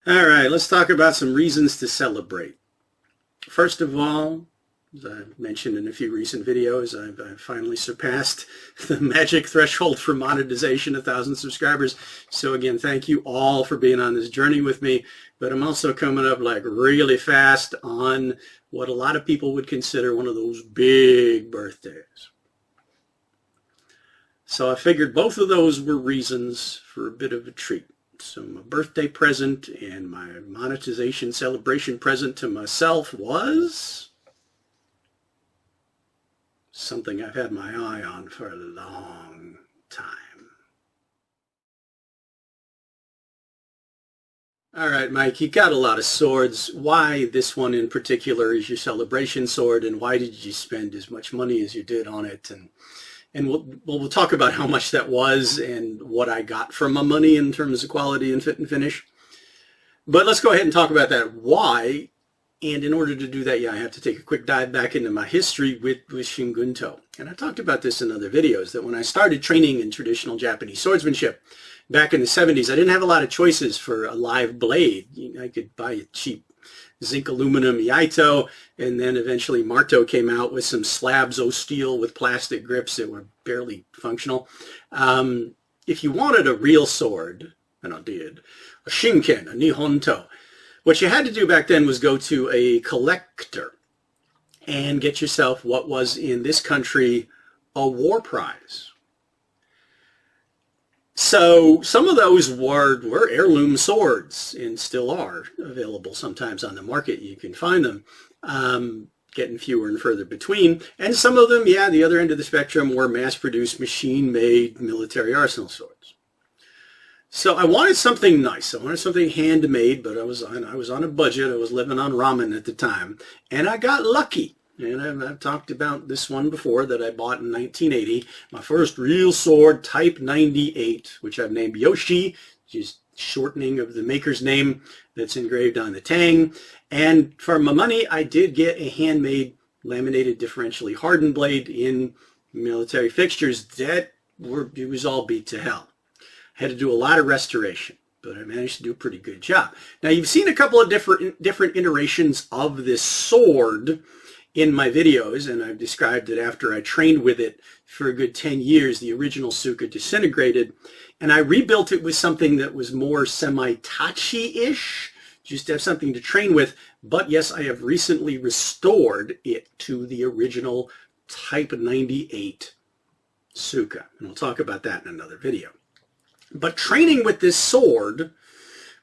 All right, let's talk about some reasons to celebrate. First of all, as I've mentioned in a few recent videos, I've finally surpassed the magic threshold for monetization, 1,000 subscribers. So again, thank you all for being on this journey with me. But I'm also coming up like really fast on what a lot of people would consider one of those big birthdays. So I figured both of those were reasons for a bit of a treat. So my birthday present and my monetization celebration present to myself was something I've had my eye on for a long time. All right, Mike, you got a lot of swords. Why this one in particular is your celebration sword, and why did you spend as much money as you did on it? And we'll talk about how much that was and what I got from my money in terms of quality and fit and finish. But let's go ahead and talk about that why. And in order to do that, I have to take a quick dive back into my history with Gunto. And I talked about this in other videos, that when I started training in traditional Japanese swordsmanship back in the 70s, I didn't have a lot of choices for a live blade. I could buy a cheap zinc aluminum Iaito, and then eventually Marto came out with some slabs of steel with plastic grips that were barely functional. If you wanted a real sword, and I did, a shinken, a nihonto, what you had to do back then was go to a collector and get yourself what was in this country a war prize. So some of those were heirloom swords, and still are available sometimes on the market. You can find them, getting fewer and further between. And some of them, the other end of the spectrum, were mass-produced, machine-made military arsenal swords. So I wanted something nice. I wanted something handmade, but I was on a budget. I was living on ramen at the time, and I got lucky. And I've talked about this one before that I bought in 1980. My first real sword, Type 98, which I've named Yoshi, just shortening of the maker's name that's engraved on the tang. And for my money, I did get a handmade laminated differentially hardened blade in military fixtures it was all beat to hell. I had to do a lot of restoration, but I managed to do a pretty good job. Now, you've seen a couple of different iterations of this sword in my videos, and I've described that after I trained with it for a good 10 years, the original Suka disintegrated, and I rebuilt it with something that was more semi-tachi-ish, just to have something to train with. But yes, I have recently restored it to the original Type 98 Suka, and we'll talk about that in another video. But training with this sword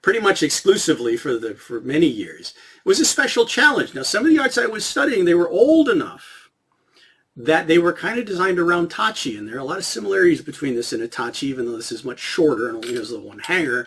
pretty much exclusively for many years, was a special challenge. Now, some of the arts I was studying, they were old enough that they were kind of designed around tachi, and there are a lot of similarities between this and a tachi, even though this is much shorter and only has the one hanger.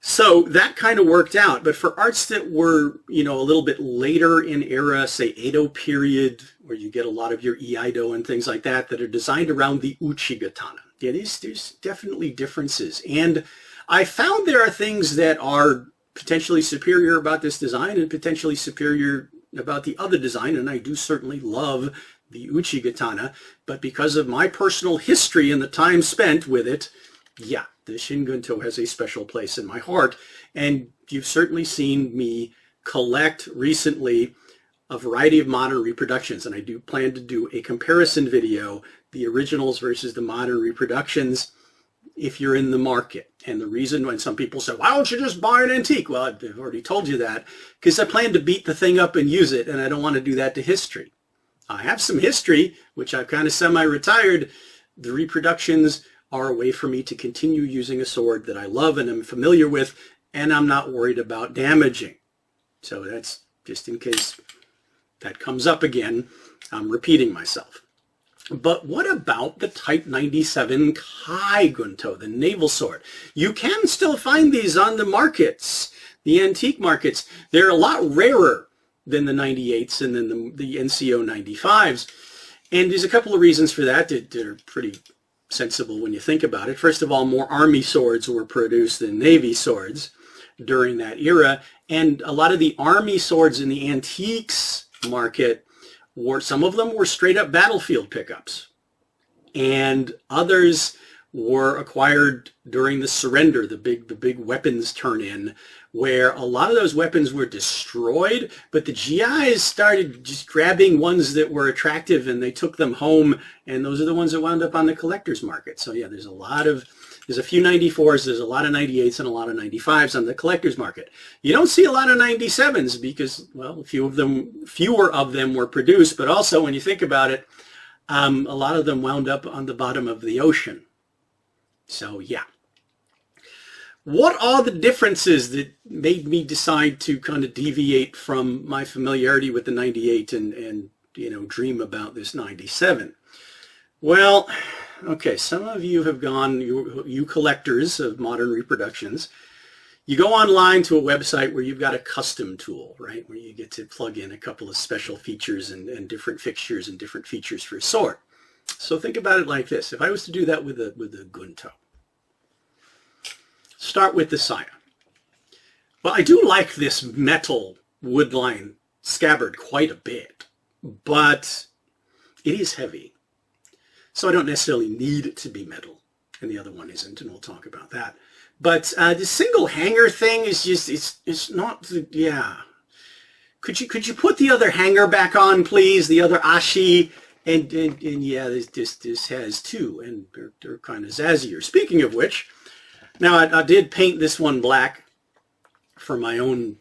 So that kind of worked out. But for arts that were, a little bit later in era, say Edo period, where you get a lot of your Iaido and things like that, that are designed around the Uchigatana. There's definitely differences. And I found there are things that are potentially superior about this design and potentially superior about the other design, and I do certainly love the Uchigatana, but because of my personal history and the time spent with it, the Shingunto has a special place in my heart. And you've certainly seen me collect recently a variety of modern reproductions, and I do plan to do a comparison video, the originals versus the modern reproductions, if you're in the market. And the reason when some people say, why don't you just buy an antique? Well, I've already told you that, because I plan to beat the thing up and use it, and I don't want to do that to history. I have some history, which I've kind of semi-retired. The reproductions are a way for me to continue using a sword that I love and am familiar with, and I'm not worried about damaging. So that's just in case that comes up again. I'm repeating myself. But what about the Type 97 Kai Gunto, the naval sword? You can still find these on the markets, the antique markets. They're a lot rarer than the 98s and then the NCO 95s. And there's a couple of reasons for that that are pretty sensible when you think about it. First of all, more Army swords were produced than Navy swords during that era. And a lot of the Army swords in the antiques market, some of them were straight up battlefield pickups, and others were acquired during the surrender, the big weapons turn-in, where a lot of those weapons were destroyed, but the GIs started just grabbing ones that were attractive and they took them home, and those are the ones that wound up on the collector's market. So yeah, there's a few 94s, there's a lot of 98s and a lot of 95s on the collector's market. You don't see a lot of 97s because, well, fewer of them were produced, but also when you think about it, a lot of them wound up on the bottom of the ocean. So yeah. What are the differences that made me decide to kind of deviate from my familiarity with the 98 and dream about this 97? Well, okay, some of you have gone, you collectors of modern reproductions, you go online to a website where you've got a custom tool, right, where you get to plug in a couple of special features and different fixtures and different features for a sword. So think about it like this. If I was to do that with a Gunto, start with the saya. Well, I do like this metal woodline scabbard quite a bit, but it is heavy. So I don't necessarily need it to be metal, and the other one isn't, and we'll talk about that. But the single hanger thing is just, it's not, yeah. Could you put the other hanger back on, please? The other ashi, and yeah, this has two, and they're kind of zazzier. Speaking of which, now I did paint this one black for my own,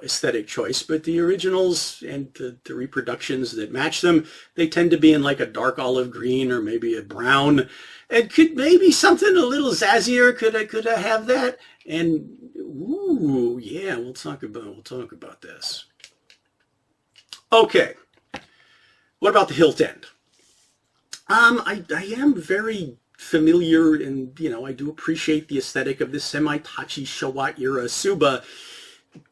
aesthetic choice, but the originals and the reproductions that match them, they tend to be in like a dark olive green or maybe a brown, and could maybe something a little zazzier. Could I have that? And ooh, yeah, we'll talk about this. Okay, what about the hilt end? I am very familiar, and I do appreciate the aesthetic of this semi-Tachi Showa era Suba.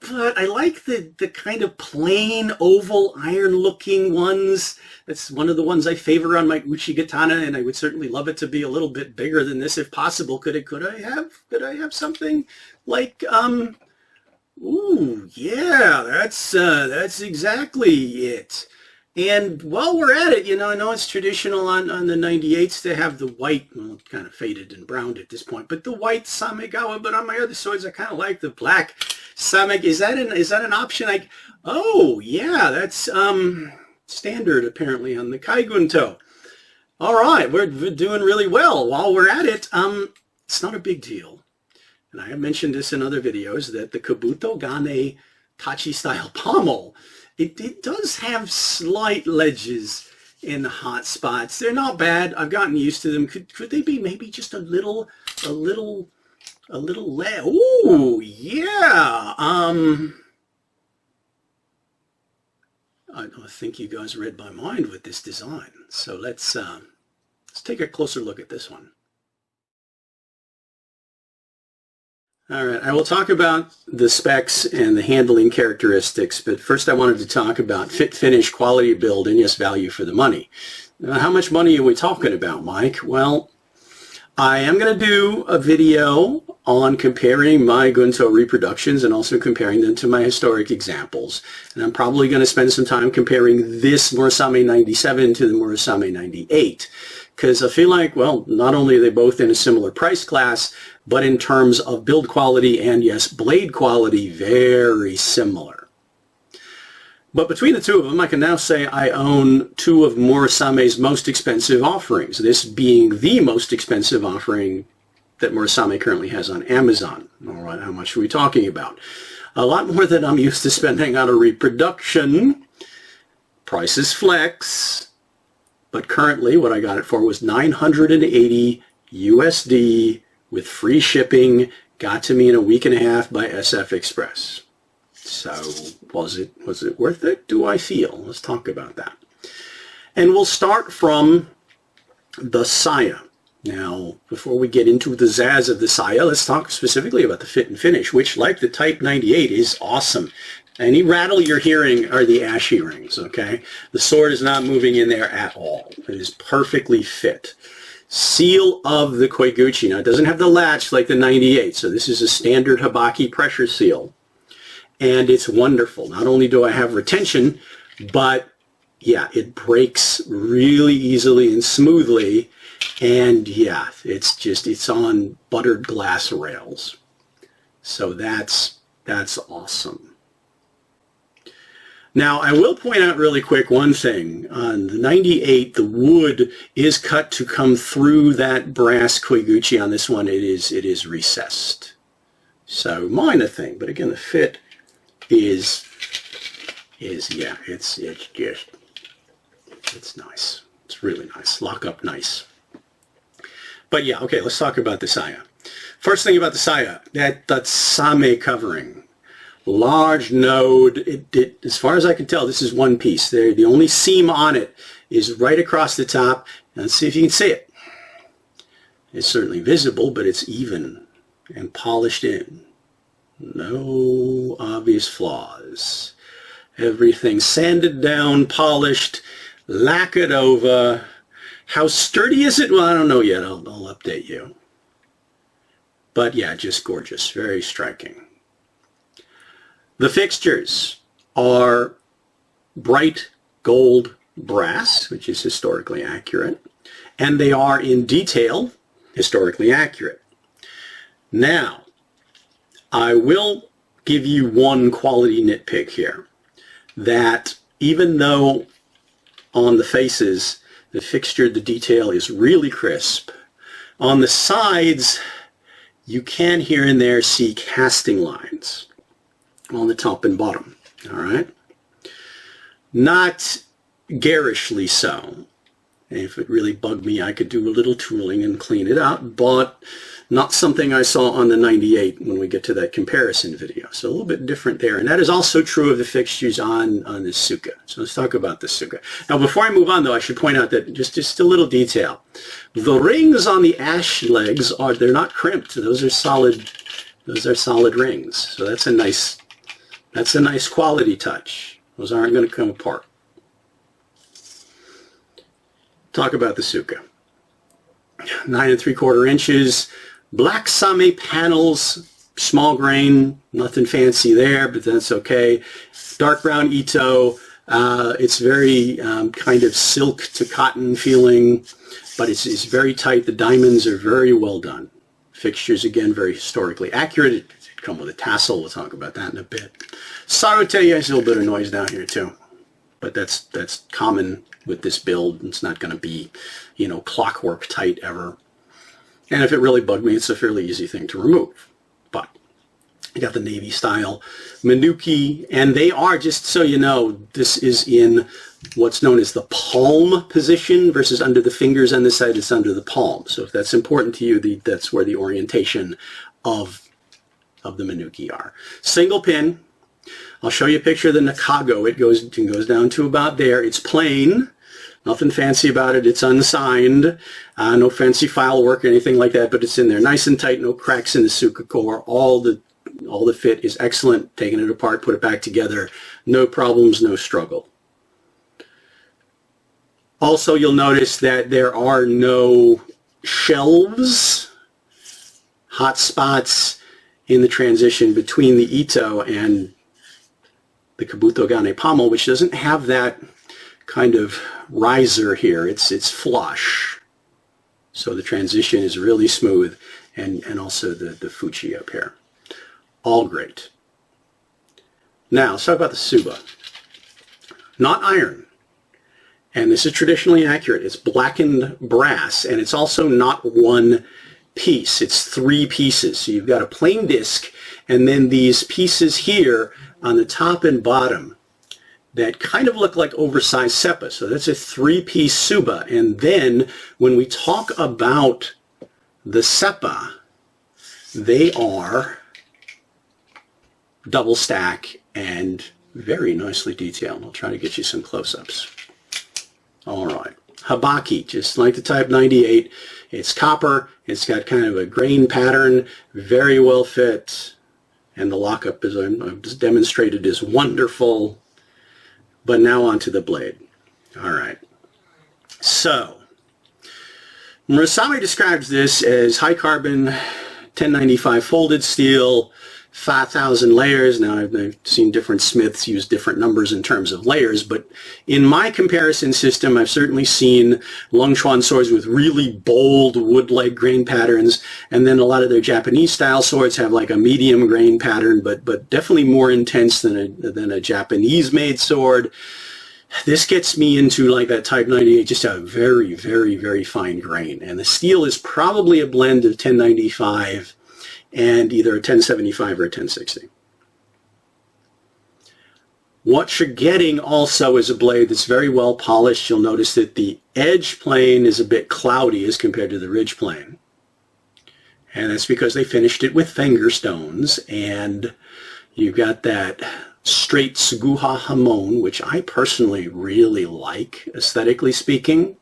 But I like the kind of plain oval iron looking ones. That's one of the ones I favor on my Uchigatana, and I would certainly love it to be a little bit bigger than this if possible. Could I have something like ooh, yeah, that's exactly it. And while we're at it, I know it's traditional on the 98s to have the white, well, kind of faded and browned at this point, but the white Samegawa. But on my other swords, I kind of like the black Same. Is that an option? Oh yeah, that's standard apparently on the Kai Gunto. All right, we're doing really well. While we're at it, it's not a big deal, and I have mentioned this in other videos that the Kabuto Gane Tachi style pommel, it does have slight ledges in the hot spots. They're not bad. I've gotten used to them. Could they be maybe just a little ooh, yeah. I think you guys read my mind with this design. So let's take a closer look at this one. All right, I will talk about the specs and the handling characteristics, but first I wanted to talk about fit, finish, quality build, and yes, value for the money. Now, how much money are we talking about, Mike? Well, I am going to do a video on comparing my Gunto reproductions and also comparing them to my historic examples. And I'm probably going to spend some time comparing this Murasame 97 to the Murasame 98. Because I feel like, well, not only are they both in a similar price class, but in terms of build quality and, yes, blade quality, very similar. But between the two of them, I can now say I own two of Murasame's most expensive offerings, this being the most expensive offering that Murasame currently has on Amazon. All right, how much are we talking about? A lot more than I'm used to spending on a reproduction. Prices flex. But currently, what I got it for was $980 USD with free shipping. Got to me in a week and a half by SF Express. So, was it worth it? Do I feel? Let's talk about that. And we'll start from the saya. Now, before we get into the zazz of the saya, let's talk specifically about the fit and finish, which, like the Type 98, is awesome. Any rattle you're hearing are the ashi rings, okay? The sword is not moving in there at all. It is perfectly fit. Seal of the Koiguchi. Now, it doesn't have the latch like the 98, so this is a standard Habaki pressure seal. And it's wonderful. Not only do I have retention, but yeah, it breaks really easily and smoothly. And yeah, it's on buttered glass rails. So that's awesome. Now, I will point out really quick one thing. On the 98, the wood is cut to come through that brass koiguchi. On this one, it is recessed. So minor thing, but again, the fit is yeah, it's nice. It's really nice. Lock up nice. But yeah, okay, let's talk about the saya. First thing about the saya, that same covering. Large node, as far as I can tell, this is one piece. The only seam on it is right across the top. Let's see if you can see it. It's certainly visible, but it's even and polished in. No obvious flaws. Everything sanded down, polished, lacquered over. How sturdy is it? Well, I don't know yet. I'll update you. But yeah, just gorgeous. Very striking. The fixtures are bright gold brass, which is historically accurate, and they are in detail historically accurate. Now, I will give you one quality nitpick here, that even though on the faces, the fixture, the detail is really crisp, on the sides, you can here and there see casting lines on the top and bottom, all right? Not garishly so. If it really bugged me, I could do a little tooling and clean it up, but not something I saw on the 98 when we get to that comparison video. So a little bit different there. And that is also true of the fixtures on the Suka. So let's talk about the Suka. Now, before I move on, though, I should point out that just a little detail. The rings on the ash legs they're not crimped. Those are solid rings. So that's a nice quality touch. Those aren't going to come apart. Talk about the Suka. 9 3/4 inches, black same panels, small grain, nothing fancy there, but that's okay. Dark brown ito. It's very kind of silk to cotton feeling, but it's very tight. The diamonds are very well done. Fixtures, again, very historically accurate. It come with a tassel. We'll talk about that in a bit. Sarote, there's a little bit of noise down here too, but that's common with this build. It's not going to be, clockwork tight ever. And if it really bugged me, it's a fairly easy thing to remove. But you got the Navy style Manuki, and they are, just so you know, this is in what's known as the palm position versus under the fingers on this side. It's under the palm. So if that's important to you, that's where the orientation of the Manuki are. Single pin. I'll show you a picture of the Nakago. It goes down to about there. It's plain. Nothing fancy about it. It's unsigned. No fancy file work or anything like that, but it's in there. Nice and tight. No cracks in the Suka core. All the fit is excellent. Taking it apart, put it back together. No problems, no struggle. Also, you'll notice that there are no shelves, hot spots in the transition between the Ito and the Kabutogane pommel, which doesn't have that kind of riser here. It's flush. So the transition is really smooth, and also the Fuchi up here. All great. Now, let's talk about the Tsuba. Not iron. And this is traditionally accurate. It's blackened brass, and it's also not one piece. It's 3 pieces. So you've got a plain disc, and then these pieces here on the top and bottom that kind of look like oversized seppa. So that's a 3-piece Tsuba. And then when we talk about the seppa, they are double stack and very nicely detailed. I'll try to get you some close-ups. All right. Habaki, just like the Type 98. It's copper. It's got kind of a grain pattern, very well fit. And the lockup, as I've just demonstrated, is wonderful. But now onto the blade. All right. So, Murasame describes this as high carbon, 1095 folded steel, 5,000 layers. Now, I've seen different smiths use different numbers in terms of layers, but in my comparison system, I've certainly seen Longchuan swords with really bold wood-like grain patterns, and then a lot of their Japanese-style swords have like a medium grain pattern, but definitely more intense than a Japanese-made sword. This gets me into like that Type 98, just a very, very, very fine grain, and the steel is probably a blend of 1095 and either a 1075 or a 1060. What you're getting also is a blade that's very well polished. You'll notice that the edge plane is a bit cloudy as compared to the ridge plane. And that's because they finished it with finger stones, and you've got that straight Suguha Hamon, which I personally really like, aesthetically speaking.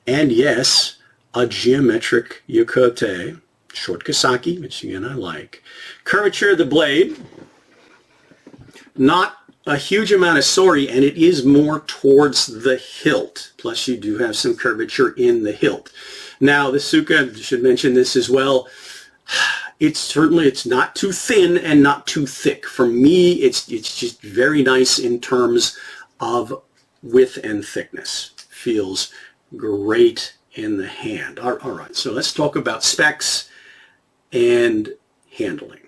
And yes, a geometric yokote, short Kasaki, which again I like. Curvature of the blade, not a huge amount of sori, and it is more towards the hilt. Plus you do have some curvature in the hilt. Now the Suka, I should mention this as well, it's not too thin and not too thick. For me, it's just very nice in terms of width and thickness. Feels great in the hand. All right, so let's talk about specs and handling.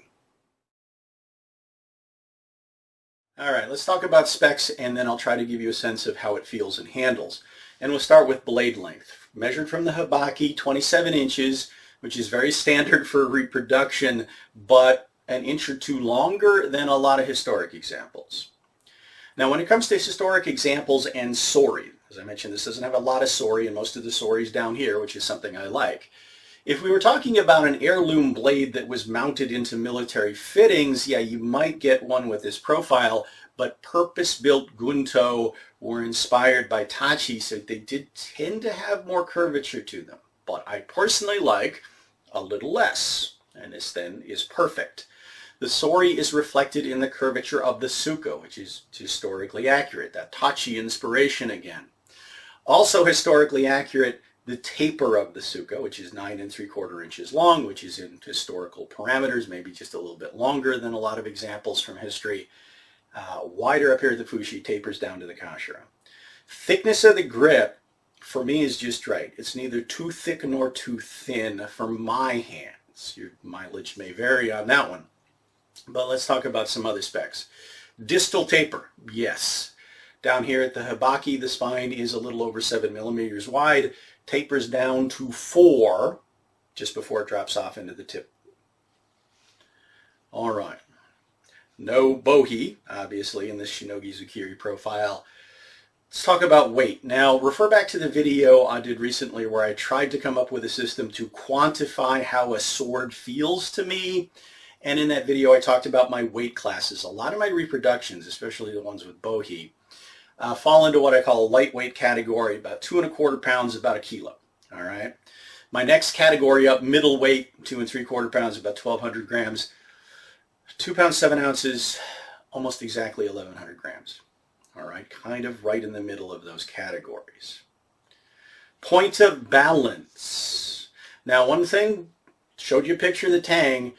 All right, let's talk about specs, and then I'll try to give you a sense of how it feels and handles. And we'll start with blade length. Measured from the Hibaki, 27 inches, which is very standard for reproduction, but an inch or two longer than a lot of historic examples. Now, when it comes to historic examples and sori, as I mentioned, this doesn't have a lot of sori, and most of the sori is down here, which is something I like. If we were talking about an heirloom blade that was mounted into military fittings, yeah, you might get one with this profile, but purpose-built Gunto were inspired by Tachi, so they did tend to have more curvature to them. But I personally like a little less, and this then is perfect. The sori is reflected in the curvature of the Suka, which is historically accurate, that Tachi inspiration again. Also historically accurate, the taper of the Suka, which is 9 3/4 inches long, which is in historical parameters, maybe just a little bit longer than a lot of examples from history. Wider up here at the Fushi, tapers down to the Kashira. Thickness of the grip, for me, is just right. It's neither too thick nor too thin for my hands. Your mileage may vary on that one. But let's talk about some other specs. Distal taper, yes. Down here at the Hibaki, the spine is a little over 7 millimeters wide, tapers down to 4 just before it drops off into the tip. All right. No bohi, obviously, in this Shinogi Zukiri profile. Let's talk about weight. Now, refer back to the video I did recently where I tried to come up with a system to quantify how a sword feels to me. And in that video, I talked about my weight classes. A lot of my reproductions, especially the ones with bohi, fall into what I call a lightweight category, about 2 1/4 pounds, about a kilo. All right. My next category up, middleweight, 2 3/4 pounds, about 1,200 grams. 2 pounds 7 ounces, almost exactly 1,100 grams. All right, kind of right in the middle of those categories. Point of balance. Now, one thing, showed you a picture of the tang.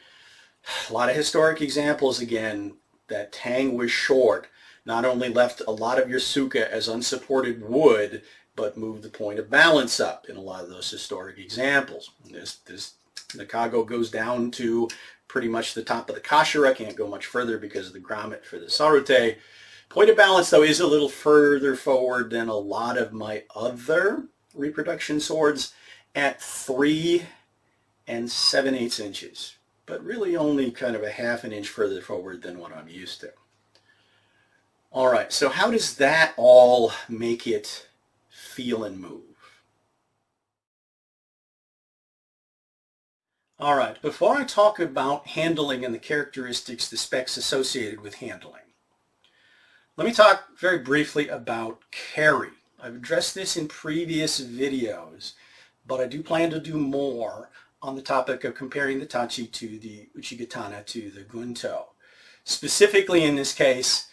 A lot of historic examples again. That tang was short. Not only left a lot of your Suka as unsupported wood, but moved the point of balance up in a lot of those historic examples. This Nakago goes down to pretty much the top of the Kashira, can't go much further because of the grommet for the Sarute. Point of balance, though, is a little further forward than a lot of my other reproduction swords at 3 7/8 inches, but really only kind of a 1/2 inch further forward than what I'm used to. All right, so how does that all make it feel and move? All right, before I talk about handling and the characteristics, the specs associated with handling, let me talk very briefly about carry. I've addressed this in previous videos, but I do plan to do more on the topic of comparing the Tachi to the Uchigatana to the Gunto. Specifically in this case,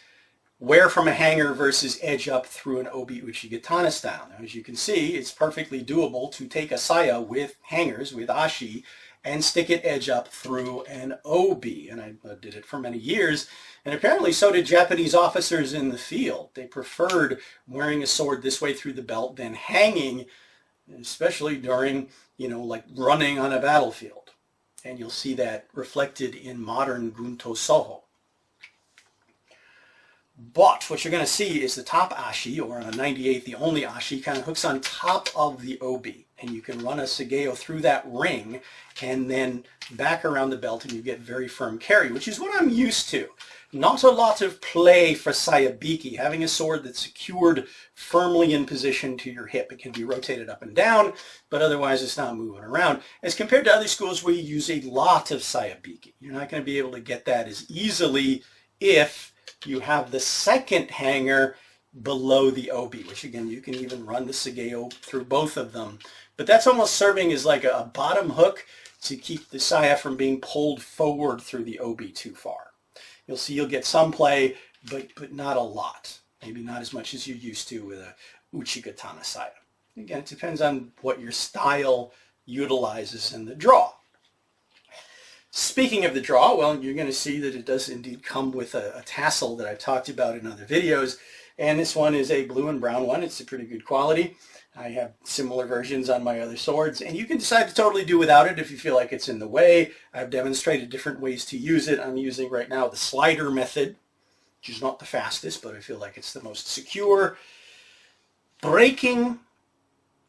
wear from a hanger versus edge up through an Obi Uchigatana style. Now, as you can see, it's perfectly doable to take a saya with hangers, with ashi, and stick it edge up through an obi. And I did it for many years, and apparently so did Japanese officers in the field. They preferred wearing a sword this way through the belt than hanging, especially during, like running on a battlefield. And you'll see that reflected in modern Gunto Soho. But what you're going to see is the top ashi, or on a 98, the only ashi, kind of hooks on top of the obi. And you can run a sageo through that ring and then back around the belt, and you get very firm carry, which is what I'm used to. Not a lot of play for sayabiki, having a sword that's secured firmly in position to your hip. It can be rotated up and down, but otherwise it's not moving around. As compared to other schools where you use a lot of sayabiki. You're not going to be able to get that as easily if you have the second hanger below the obi, which again, you can even run the sageo through both of them. But that's almost serving as like a bottom hook to keep the saya from being pulled forward through the obi too far. You'll see you'll get some play, but not a lot. Maybe not as much as you're used to with a Uchigatana saya. Again, it depends on what your style utilizes in the draw. Speaking of the draw, well, you're going to see that it does indeed come with a tassel that I've talked about in other videos. And this one is a blue and brown one. It's a pretty good quality. I have similar versions on my other swords, and you can decide to totally do without it if you feel like it's in the way. I've demonstrated different ways to use it. I'm using right now the slider method, which is not the fastest, but I feel like it's the most secure. Breaking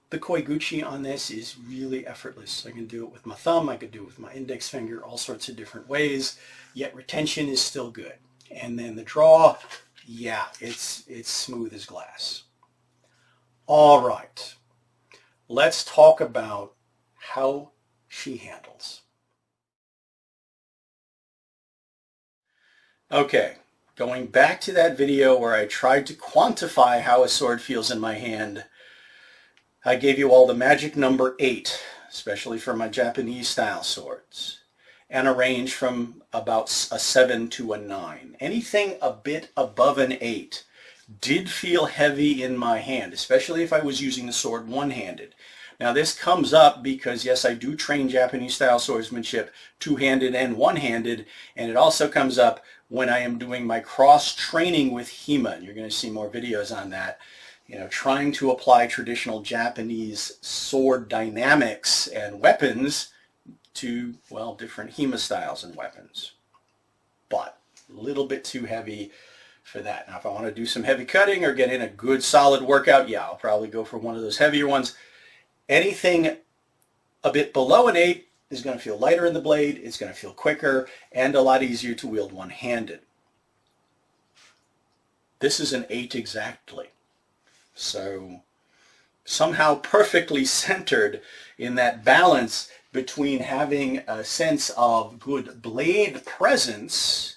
the koiguchi on this is really effortless. I can do it with my thumb, I could do it with my index finger, all sorts of different ways, yet retention is still good. And then the draw, yeah, it's smooth as glass. All right, let's talk about how she handles. Okay, going back to that video where I tried to quantify how a sword feels in my hand, I gave you all the magic number 8, especially for my Japanese style swords, and a range from about a 7 to a 9. Anything a bit above an 8 did feel heavy in my hand, especially if I was using the sword one-handed. Now this comes up because, yes, I do train Japanese style swordsmanship two-handed and one-handed, and it also comes up when I am doing my cross-training with HEMA, and you're going to see more videos on that. Trying to apply traditional Japanese sword dynamics and weapons to, well, different HEMA styles and weapons. But a little bit too heavy for that. Now, if I want to do some heavy cutting or get in a good solid workout, yeah, I'll probably go for one of those heavier ones. Anything a bit below an 8 is going to feel lighter in the blade, it's going to feel quicker, and a lot easier to wield one-handed. This is an 8 exactly. So somehow perfectly centered in that balance between having a sense of good blade presence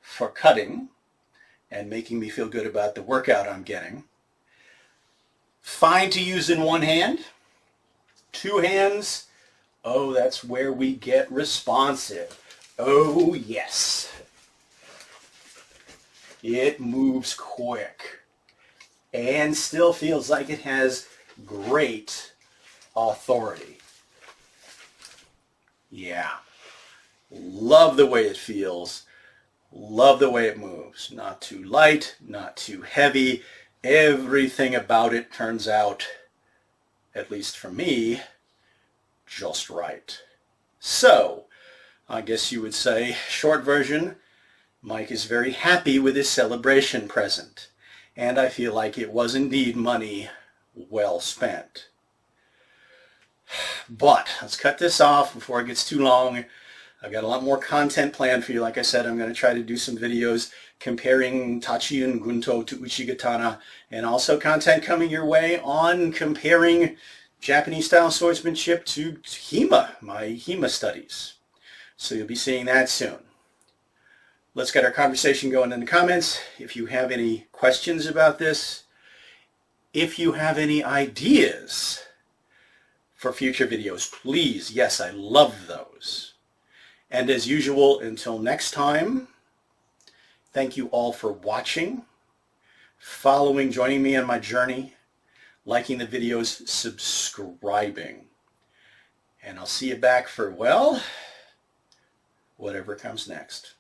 for cutting and making me feel good about the workout I'm getting. Fine to use in one hand. Two hands, oh, that's where we get responsive. Oh, yes. It moves quick and still feels like it has great authority. Yeah. Love the way it feels. Love the way it moves. Not too light, not too heavy. Everything about it turns out, at least for me, just right. So, I guess you would say, short version, Mike is very happy with his celebration present. And I feel like it was indeed money well spent. But let's cut this off before it gets too long. I've got a lot more content planned for you. Like I said, I'm going to try to do some videos comparing Tachi and Gunto to Uchigatana, and also content coming your way on comparing Japanese style swordsmanship to HEMA, my HEMA studies. So you'll be seeing that soon. Let's get our conversation going in the comments. If you have any questions about this, if you have any ideas for future videos, please, yes, I love those. And as usual, until next time, thank you all for watching, following, joining me on my journey, liking the videos, subscribing. And I'll see you back for, well, whatever comes next.